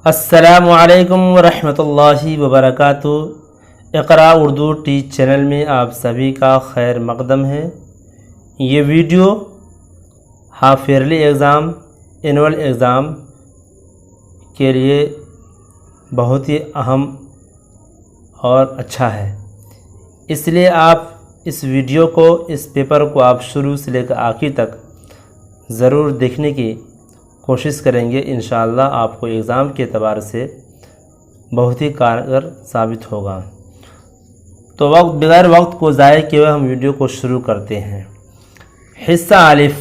السلام علیکم ورحمۃ اللہ وبرکاتہ۔ اقرا اردو ٹیچ چینل میں آپ سبھی کا خیر مقدم ہے۔ یہ video half yearly exam, annual exam کے لیے بہت ہی اہم اور اچھا ہے، اس لیے آپ اس ویڈیو کو، اس پیپر کو آپ شروع سے لے کر آخر تک ضرور دیکھنے کی کوشش کریں گے۔ انشاءاللہ آپ کو ایگزام کے اعتبار سے بہت ہی کارگر ثابت ہوگا۔ تو بغیر وقت کو ضائع کیے ہوئے ہم ویڈیو کو شروع کرتے ہیں۔ حصہ الف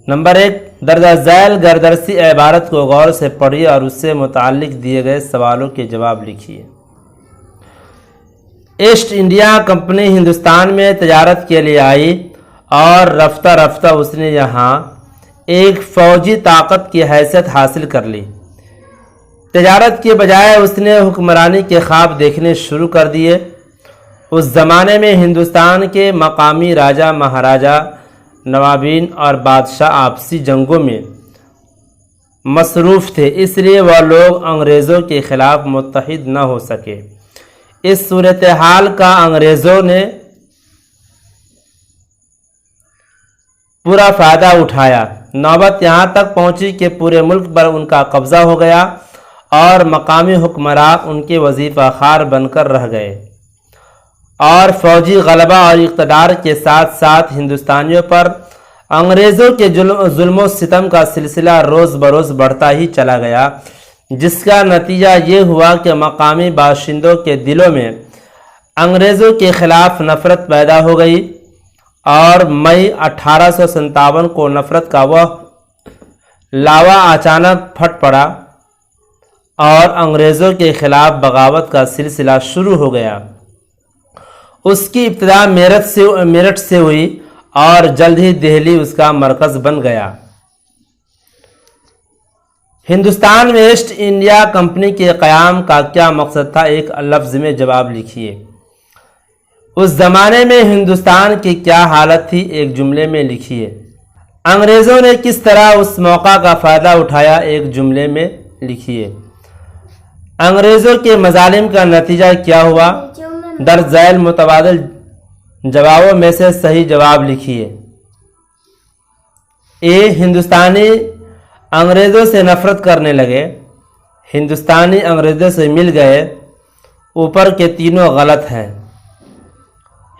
نمبر 1، درجہ ذیل گردرسی عبارت کو غور سے پڑھیے اور اس سے متعلق دیے گئے سوالوں کے جواب لکھیے۔ ایسٹ انڈیا کمپنی ہندوستان میں تجارت کے لیے آئی اور رفتہ رفتہ اس نے یہاں ایک فوجی طاقت کی حیثیت حاصل کر لی۔ تجارت کے بجائے اس نے حکمرانی کے خواب دیکھنے شروع کر دیے۔ اس زمانے میں ہندوستان کے مقامی راجا مہاراجا، نوابین اور بادشاہ آپسی جنگوں میں مصروف تھے، اس لیے وہ لوگ انگریزوں کے خلاف متحد نہ ہو سکے۔ اس صورتحال کا انگریزوں نے پورا فائدہ اٹھایا۔ نوبت یہاں تک پہنچی کہ پورے ملک پر ان کا قبضہ ہو گیا اور مقامی حکمراں ان کے وظیفہ خوار بن کر رہ گئے، اور فوجی غلبہ اور اقتدار کے ساتھ ساتھ ہندوستانیوں پر انگریزوں کے ظلم و ستم کا سلسلہ روز بروز بڑھتا ہی چلا گیا، جس کا نتیجہ یہ ہوا کہ مقامی باشندوں کے دلوں میں انگریزوں کے خلاف نفرت پیدا ہو گئی، اور مئی 1857 کو نفرت کا وہ لاوا اچانک پھٹ پڑا اور انگریزوں کے خلاف بغاوت کا سلسلہ شروع ہو گیا۔ اس کی ابتدا میرٹھ سے ہوئی اور جلد ہی دہلی اس کا مرکز بن گیا۔ ہندوستان میں ایسٹ انڈیا کمپنی کے قیام کا کیا مقصد تھا؟ ایک لفظ میں جواب لکھیے۔ اس زمانے میں ہندوستان کی کیا حالت تھی؟ ایک جملے میں لکھیے۔ انگریزوں نے کس طرح اس موقع کا فائدہ اٹھایا؟ ایک جملے میں لکھیے۔ انگریزوں کے مظالم کا نتیجہ کیا ہوا؟ درج ذیل متبادل جوابوں میں سے صحیح جواب لکھیے۔ ہندوستانی انگریزوں سے نفرت کرنے لگے، ہندوستانی انگریزوں سے مل گئے، اوپر کے تینوں غلط ہیں۔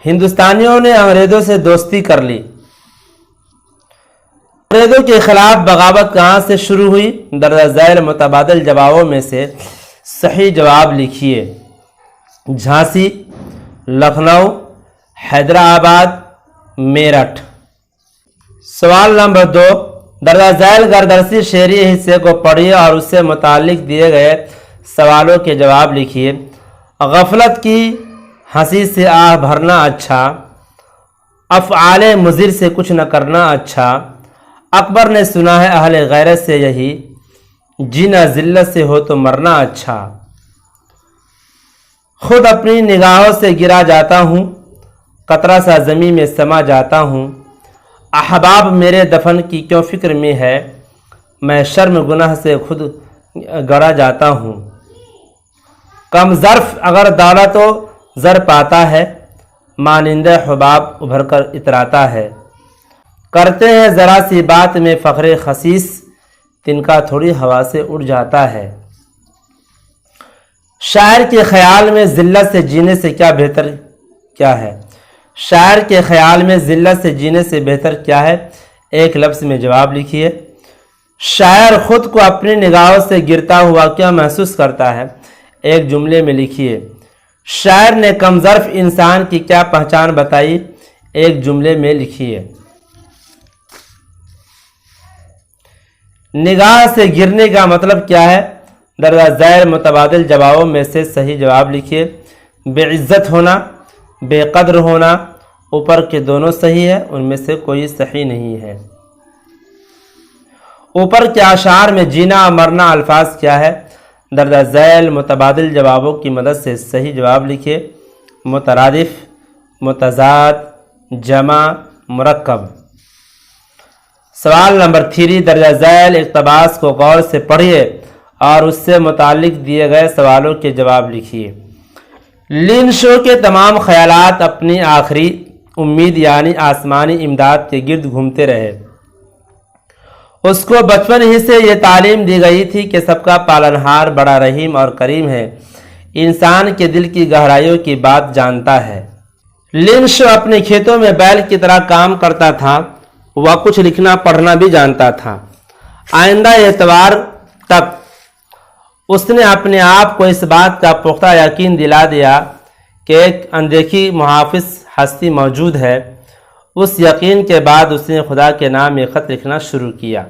ہندوستانیوں نے انگریزوں سے دوستی کر لی۔ انگریزوں کے خلاف بغاوت کہاں سے شروع ہوئی؟ درجہ ذیل متبادل جوابوں میں سے صحیح جواب لکھیے۔ جھانسی، لکھنؤ، حیدرآباد، میرٹھ۔ سوال نمبر 2، درجہ ذیل گردرسی شعری حصے کو پڑھیے اور اس سے متعلق دیے گئے سوالوں کے جواب لکھیے۔ غفلت کی ہنسی سے آہ بھرنا اچھا، افعال مضر سے کچھ نہ کرنا اچھا، اکبر نے سنا ہے اہل غیرت سے یہی، جینا ذلت سے ہو تو مرنا اچھا، خود اپنی نگاہوں سے گرا جاتا ہوں، قطرہ سا زمین میں سما جاتا ہوں، احباب میرے دفن کی کیوں فکر میں ہے، میں شرم گناہ سے خود گڑا جاتا ہوں، کم ظرف اگر دولت و زر پاتا ہے، مانندہ حباب ابھر کر اتراتا ہے، کرتے ہیں ذرا سی بات میں فخر خسیس، تنکا تھوڑی ہوا سے اڑ جاتا ہے۔ شاعر کے خیال میں ذلت سے جینے سے کیا بہتر کیا ہے؟ شاعر کے خیال میں ذلت سے جینے سے بہتر کیا ہے؟ ایک لفظ میں جواب لکھیے۔ شاعر خود کو اپنی نگاہوں سے گرتا ہوا کیا محسوس کرتا ہے؟ ایک جملے میں لکھیے۔ شاعر نے کم ظرف انسان کی کیا پہچان بتائی؟ ایک جملے میں لکھیے۔ نگاہ سے گرنے کا مطلب کیا ہے؟ درجہ ذیل متبادل جوابوں میں سے صحیح جواب لکھیے۔ بے عزت ہونا، بے قدر ہونا، اوپر کے دونوں صحیح ہے، ان میں سے کوئی صحیح نہیں ہے۔ اوپر کے اشعار میں جینا اور مرنا الفاظ کیا ہے؟ درجہ ذیل متبادل جوابوں کی مدد سے صحیح جواب لکھیے۔ مترادف، متضاد، جمع، مرکب۔ سوال نمبر 3، درجہ ذیل اقتباس کو غور سے پڑھیے اور اس سے متعلق دیے گئے سوالوں کے جواب لکھیے۔ لین شو کے تمام خیالات اپنی آخری امید یعنی آسمانی امداد کے گرد گھومتے رہے۔ اس کو بچپن ہی سے یہ تعلیم دی گئی تھی کہ سب کا پالنہار بڑا رحیم اور کریم ہے، انسان کے دل کی گہرائیوں کی بات جانتا ہے۔ لین شو اپنے کھیتوں میں بیل کی طرح کام کرتا تھا، وہ کچھ لکھنا پڑھنا بھی جانتا تھا۔ آئندہ اتوار تک اس نے اپنے آپ کو اس بات کا پختہ یقین دلا دیا کہ ایک اندیکھی محافظ ہستی موجود ہے۔ اس یقین کے بعد اس نے خدا کے نام ایک خط لکھنا شروع کیا۔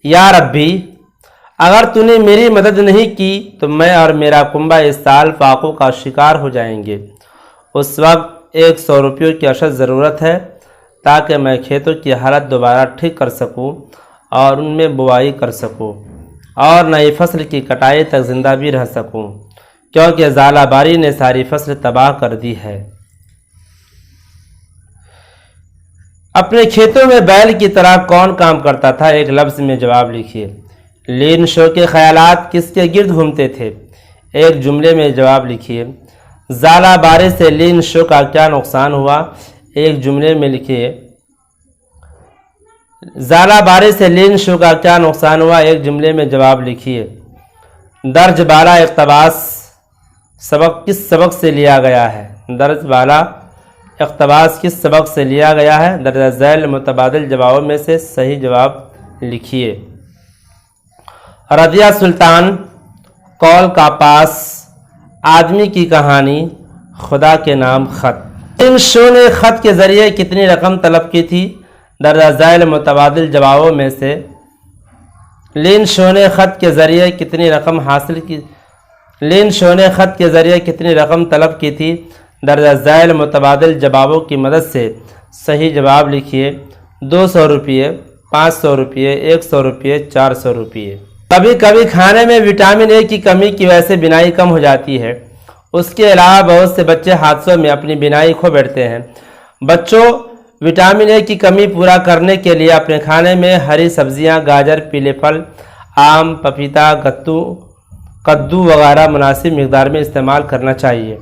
یا ربی، اگر تو نے میری مدد نہیں کی تو میں اور میرا کنبہ اس سال فاقوں کا شکار ہو جائیں گے۔ اس وقت 100 روپیوں کی اشد ضرورت ہے تاکہ میں کھیتوں کی حالت دوبارہ ٹھیک کر سکوں اور ان میں بوائی کر سکوں اور نئی فصل کی کٹائی تک زندہ بھی رہ سکوں، کیونکہ ژالہ باری نے ساری فصل تباہ کر دی ہے۔ اپنے کھیتوں میں بیل کی طرح کون کام کرتا تھا؟ ایک لفظ میں جواب لکھیے۔ لین شو کے خیالات کس کے گرد گھومتے تھے؟ ایک جملے میں جواب لکھیے۔ ژالہ باری سے لین شو کا کیا نقصان ہوا؟ ایک جملے میں لکھیے۔ ژالہ باری سے لین شو کا کیا نقصان ہوا؟ ایک جملے میں جواب لکھیے۔ درج بالا اقتباس سبق کس سبق سے لیا گیا ہے؟ درج بالا اقتباس کس سبق سے لیا گیا ہے؟ درج ذیل متبادل جوابوں میں سے صحیح جواب لکھیے۔ رضیہ سلطان، قول کا پاس، آدمی کی کہانی، خدا کے نام، خط۔ لین شو نے خط کے ذریعے کتنی رقم طلب کی تھی؟ درج ذیل متبادل جوابوں میں سے لین شو نے خط کے ذریعے کتنی رقم حاصل کی؟ لین شو نے خط کے ذریعے کتنی رقم طلب کی تھی؟ درج ذیل متبادل جوابوں کی مدد سے صحیح جواب لکھیے۔ 200 روپیے، 500 روپیے، 100 روپیے، 400 روپیے۔ کبھی کبھی کھانے میں وٹامن اے کی کمی کی وجہ سے بینائی کم ہو جاتی ہے۔ اس کے علاوہ بہت سے بچے حادثوں میں اپنی بینائی کھو بیٹھتے ہیں۔ بچوں، وٹامن اے کی کمی پورا کرنے کے لیے اپنے کھانے میں ہری سبزیاں، گاجر، پیلے پھل، آم، پپیتا، کدو وغیرہ مناسب مقدار میں استعمال کرنا چاہیے۔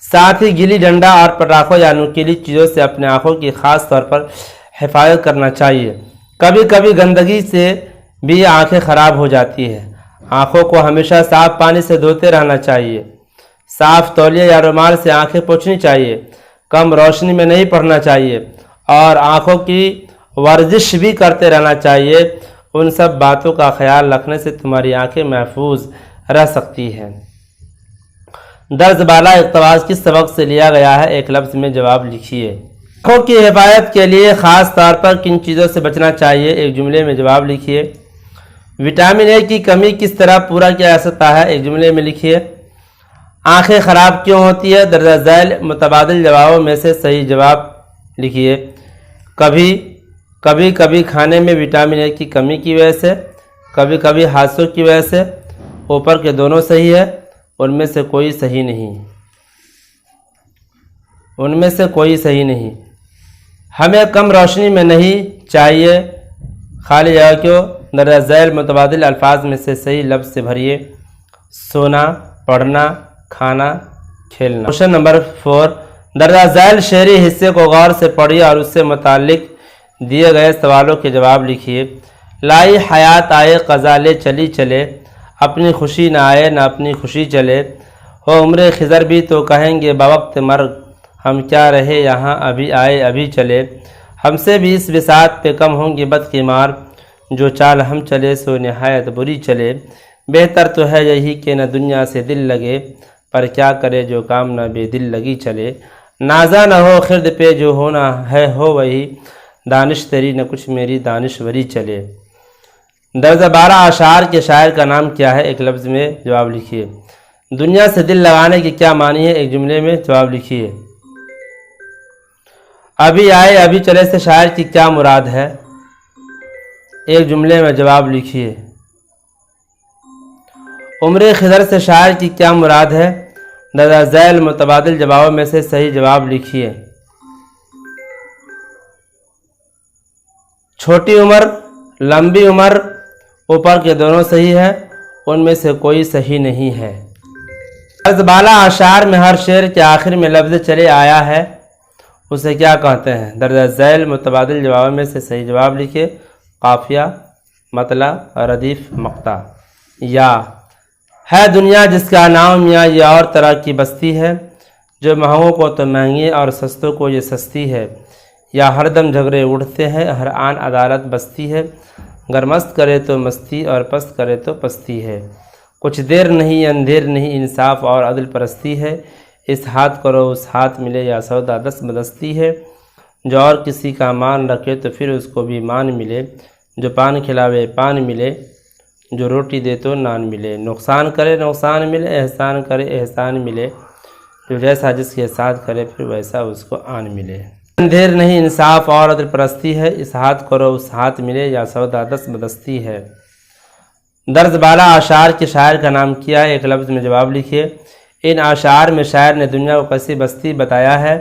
ساتھ ہی گلی ڈنڈا اور پٹاخوں یا نوکیلی چیزوں سے اپنے آنکھوں کی خاص طور پر حفاظت کرنا چاہیے۔ کبھی کبھی گندگی سے بھی آنکھیں خراب ہو جاتی ہیں۔ آنکھوں کو ہمیشہ صاف پانی سے دھوتے رہنا چاہیے۔ صاف تولیے یا رومال سے آنکھیں پوچھنی چاہیے۔ کم روشنی میں نہیں پڑھنا چاہیے اور آنکھوں کی ورزش بھی کرتے رہنا چاہیے۔ ان سب باتوں کا خیال رکھنے سے تمہاری آنکھیں محفوظ رہ سکتی ہیں۔ درج بالا اقتباس کس سبق سے لیا گیا ہے؟ ایک لفظ میں جواب لکھیے۔ آنکھوں کی حفاظت کے لیے خاص طور پر کن چیزوں سے بچنا چاہیے؟ ایک جملے میں جواب لکھیے۔ وٹامن اے کی کمی کس طرح پورا کیا جا سکتا ہے؟ ایک جملے میں لکھیے۔ آنکھیں خراب کیوں ہوتی ہے؟ درج ذیل متبادل جوابوں میں سے صحیح جواب لکھیے۔ کبھی کھانے میں وٹامن اے کی کمی کی وجہ سے، کبھی حادثوں کی وجہ سے۔ اوپر کے دونوں صحیح ہے، ان میں سے کوئی صحیح نہیں۔ ہمیں کم روشنی میں نہیں چاہیے، خالی جگہ کیوں؟ درج ذیل متبادل الفاظ میں سے صحیح لفظ سے بھریے۔ سونا، پڑھنا، کھانا، کھیلنا۔ کوشچن نمبر 4، درج ذیل شعری حصے کو غور سے پڑھیے اور اس سے متعلق دیے گئے سوالوں کے جواب لکھیے۔ لائی حیات آئے قضا لے چلی چلے، اپنی خوشی نہ آئے نہ اپنی خوشی چلے، ہو عمر خضر بھی تو کہیں گے بوقت مرگ، ہم کیا رہے یہاں ابھی آئے ابھی چلے، ہم سے بھی اس بساط پہ کم ہوں گی بدقمار، جو چال ہم چلے سو نہایت بری چلے، بہتر تو ہے یہی کہ نہ دنیا سے دل لگے، پر کیا کرے جو کام نہ بے دل لگی چلے، نازا نہ ہو خرد پہ جو ہونا ہے ہو وہی، دانش تیری نہ کچھ میری دانشوری چلے۔ درج 12 اشعار کے شاعر کا نام کیا ہے؟ ایک لفظ میں جواب لکھیے۔ دنیا سے دل لگانے کی کیا معنی ہے؟ ایک جملے میں جواب لکھیے۔ ابھی آئے ابھی چلے سے شاعر کی کیا مراد ہے؟ ایک جملے میں جواب لکھیے۔ عمر خضر سے شاعر کی کیا مراد ہے؟ درج ذیل متبادل جوابوں میں سے صحیح جواب لکھیے۔ چھوٹی عمر، لمبی عمر، اوپر کے دونوں صحیح ہے، ان میں سے کوئی صحیح نہیں ہے۔ طرز بالا اشعار میں ہر شعر کے آخر میں لفظ چلے آیا ہے، اسے کیا کہتے ہیں؟ درجہ ذیل متبادل جواب میں سے صحیح جواب لکھیے۔ قافیہ، مطلع، ردیف، مقطع۔ یا ہے دنیا جس کا نام یا یہ اور طرح کی بستی ہے، جو مہنگوں کو تو مہنگی اور سستوں کو یہ سستی ہے۔ یا ہر دم جھگڑے اٹھتے ہیں، ہر آن عدالت بستی ہے، گر مست کرے تو مستی اور پست کرے تو پستی ہے۔ کچھ دیر نہیں اندھیر نہیں، انصاف اور عدل پرستی ہے، اس ہاتھ کرو اس ہاتھ ملے یا سودا دست بدستی ہے۔ جو اور کسی کا مان رکھے تو پھر اس کو بھی مان ملے، جو پان کھلاوے پان ملے، جو روٹی دے تو نان ملے۔ نقصان کرے نقصان ملے، احسان کرے احسان ملے، جو جیسا جس کے ساتھ کرے پھر ویسا اس کو آن ملے۔ اندھیر نہیں انصاف اور عدل پرستی ہے، اس ہاتھ کرو اس ہاتھ ملے یا سودا دست بدستی ہے۔ درز بالا اشعار کے شاعر کا نام کیا ہے، ایک لفظ میں جواب لکھیے۔ ان اشعار میں شاعر نے دنیا کو کیسی بستی بتایا ہے،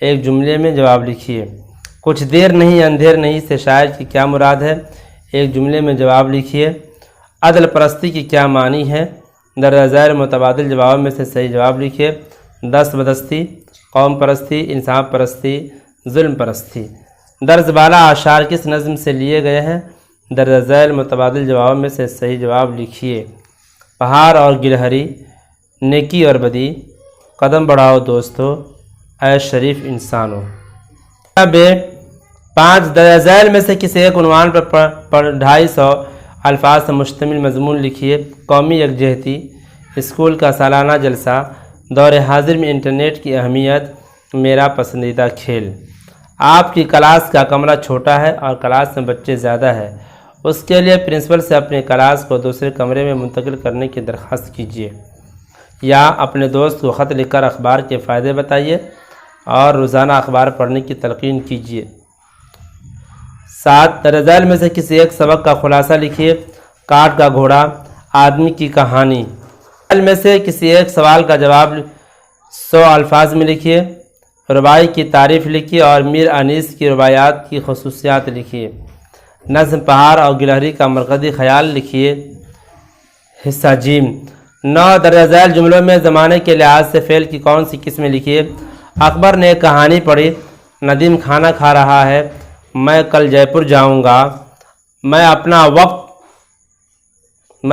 ایک جملے میں جواب لکھیے۔ کچھ دیر نہیں اندھیر نہیں سے شاعر کی کیا مراد ہے، ایک جملے میں جواب لکھیے۔ عدل پرستی کی کیا معنی ہے، درجہ ذیل متبادل جواب میں سے صحیح جواب لکھیے۔ دست بدستی، قوم پرستی، انصاف پرستی، ظلم پرستی۔ درز بالا اشعار کس نظم سے لیے گئے ہیں، درجہ ذیل متبادل جواب میں سے صحیح جواب لکھیے۔ پہاڑ اور گلہری، نیکی اور بدی، قدم بڑھاؤ دوستو، اے شریف انسانو۔ 5 درجہ ذیل میں سے کسی ایک عنوان پر 250 الفاظ سے مشتمل مضمون لکھیے۔ قومی یکجہتی، اسکول کا سالانہ جلسہ، دور حاضر میں انٹرنیٹ کی اہمیت، میرا پسندیدہ کھیل۔ آپ کی کلاس کا کمرہ چھوٹا ہے اور کلاس میں بچے زیادہ ہے، اس کے لیے پرنسپل سے اپنے کلاس کو دوسرے کمرے میں منتقل کرنے کی درخواست کیجیے۔ یا اپنے دوست کو خط لکھ کر اخبار کے فائدے بتائیے اور روزانہ اخبار پڑھنے کی تلقین کیجیے۔ 7 درجہ ذیل میں سے کسی ایک سبق کا خلاصہ لکھیے۔ کاٹ کا گھوڑا، آدمی کی کہانی۔ ذیل میں سے کسی ایک سوال کا جواب 100 الفاظ میں لکھیے۔ رباعی کی تعریف لکھیے اور میر انیس کی رباعیات کی خصوصیات لکھیے۔ نظم پہاڑ اور گلہری کا مرکزی خیال لکھیے۔ حصہ جیم۔ 9 درجہ ذیل جملوں میں زمانے کے لحاظ سے فعل کی کون سی قسمیں لکھیے۔ اکبر نے ایک کہانی پڑھی، ندیم کھانا کھا رہا ہے، میں کل جے پور جاؤں گا، میں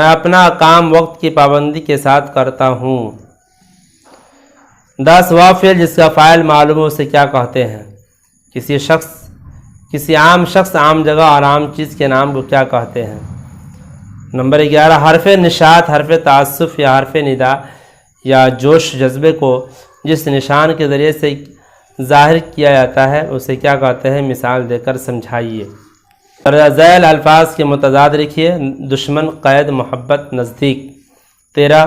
اپنا کام وقت کی پابندی کے ساتھ کرتا ہوں۔ 10 وہ فعل جس کا فاعل معلوم ہو اسے کیا کہتے ہیں۔ کسی عام شخص، عام جگہ اور عام چیز کے نام کو کیا کہتے ہیں۔ نمبر 11 حرف نشاط، حرف تعسف یا حرف ندا یا جوش جذبے کو جس نشان کے ذریعے سے ظاہر کیا جاتا ہے اسے کیا کہتے ہیں، مثال دے کر سمجھائیے۔ درجہ ذیل الفاظ کے متضاد لکھیے۔ دشمن، قید، محبت، نزدیک۔ 13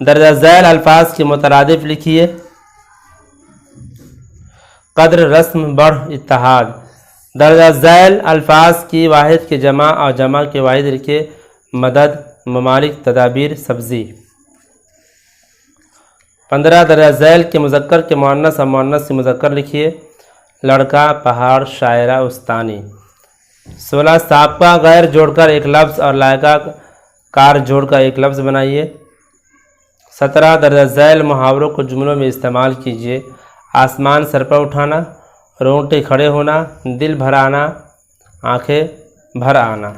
درجہ ذیل الفاظ کے مترادف لکھیے۔ قدر، رسم، بڑھ، اتحاد۔ درجہ ذیل الفاظ کی واحد کے جمع اور جمع کے واحد لکھیے۔ مدد، ممالک، تدابیر، سبزی۔ 15 درجہ ذیل کے مذکر کے مؤنث اور مؤنث کے مذکر لکھیے۔ لڑکا، پہاڑ، شاعرہ، استانی۔ 16 سابقہ غیر جوڑ کر ایک لفظ اور لائقہ کار جوڑ کر ایک لفظ بنائیے۔ 17 درجہ ذیل محاوروں کو جملوں میں استعمال کیجیے۔ آسمان سر پر اٹھانا، رونگٹے کھڑے ہونا، دل بھر آنا، آنکھیں بھر آنا۔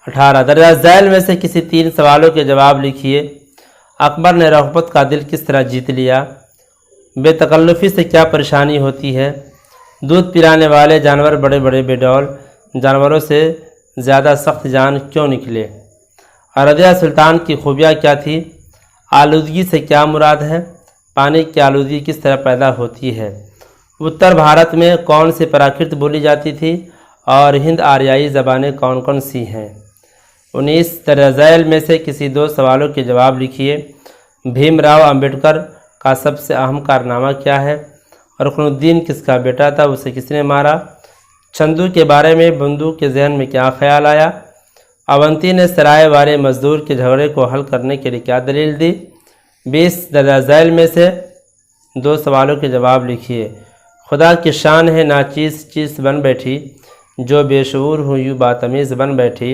18 درجہ ذیل میں سے کسی 3 سوالوں کے جواب لکھیے۔ اکبر نے رغبت کا دل کس طرح جیت لیا؟ بے تکلفی سے کیا پریشانی ہوتی ہے؟ دودھ پلانے والے جانور بڑے بڑے بیڈول جانوروں سے زیادہ سخت جان کیوں نکلے؟ رضیہ سلطان کی خوبیاں کیا تھی؟ آلودگی سے کیا مراد ہے؟ پانی کی آلودگی کس طرح پیدا ہوتی ہے؟ اتر بھارت میں کون سی پراکرت بولی جاتی تھی اور ہند آریائی زبانیں کون کون سی ہیں؟ 19 درجہ ذیل میں سے کسی 2 سوالوں کے جواب لکھیے۔ بھیم راؤ امبیڈکر کا سب سے اہم کارنامہ کیا ہے؟ رکن الدین کس کا بیٹا تھا، اسے کس نے مارا؟ چندو کے بارے میں بندو کے ذہن میں کیا خیال آیا؟ اونتی نے سرائے والے مزدور کے جھگڑے کو حل کرنے کے لیے کیا دلیل دی؟ 20 درجہ ذیل میں سے 2 سوالوں کے جواب لکھیے۔ خدا کی شان ہے ناچیز چیز بن بیٹھی، جو بے شعور ہوں یوں باتمیز بن بیٹھی،